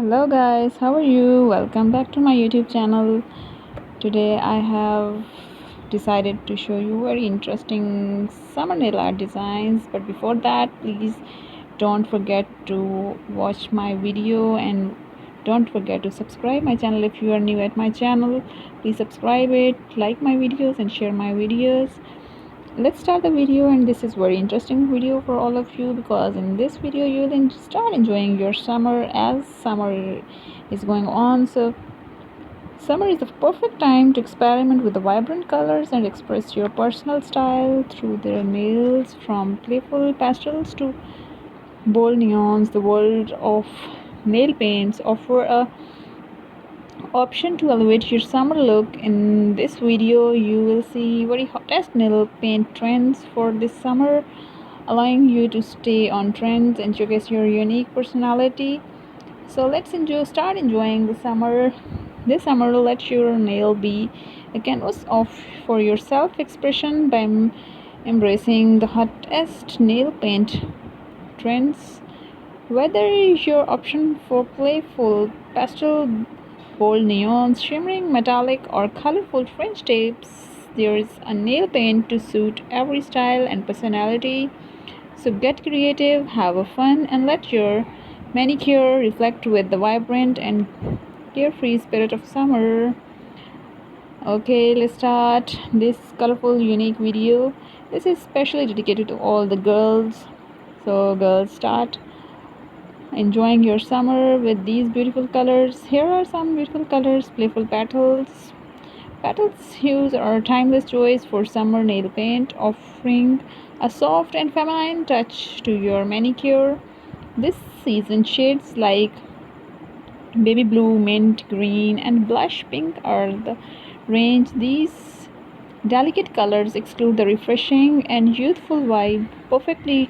Hello guys, how are you? Welcome back to my YouTube channel. Today I have decided to show you very interesting summer nail art designs, but before that please don't forget to watch my video and don't forget to subscribe my channel. If you are new at my channel, please subscribe it, like my videos and share my videos. Let's start the video, and this is very interesting video for all of you because in this video you'll start enjoying your summer as summer is going on. So summer is the perfect time to experiment with the vibrant colors and express your personal style through their nails. From playful pastels to bold neons, the world of nail paints offer a option to elevate your summer look. In this video you will see very hottest nail paint trends for this summer, allowing you to stay on trends and showcase your unique personality. So let's start enjoying the summer. This summer, let your nail be a canvas for your self-expression by embracing the hottest nail paint trends. Whether your option for playful pastel, bold neons, shimmering metallic, or colorful French tips, there is a nail paint to suit every style and personality. So get creative, have a fun, and let your manicure reflect with the vibrant and carefree spirit of summer. Okay, let's start this colorful, unique video. This is specially dedicated to all the girls. So girls, start enjoying your summer with these beautiful colors. Here are some beautiful colors: playful petals. Petals hues are timeless joys for summer nail paint, offering a soft and feminine touch to your manicure. This season, shades like baby blue, mint green, and blush pink are the range. These delicate colors exclude the refreshing and youthful vibe, perfectly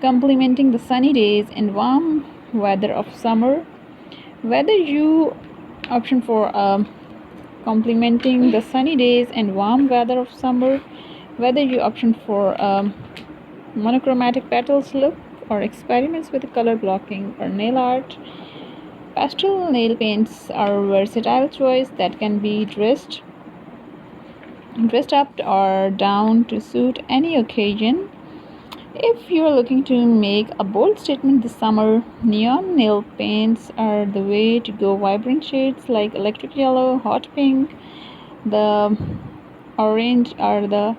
complementing the sunny days and warm weather of summer. Whether you option for complementing the sunny days and warm weather of summer, whether you option for monochromatic petals look or experiments with color blocking or nail art, pastel nail paints are a versatile choice that can be dressed up or down to suit any occasion. If you're looking to make a bold statement this summer, neon nail paints are the way to go. Vibrant shades like electric yellow, hot pink, the orange are the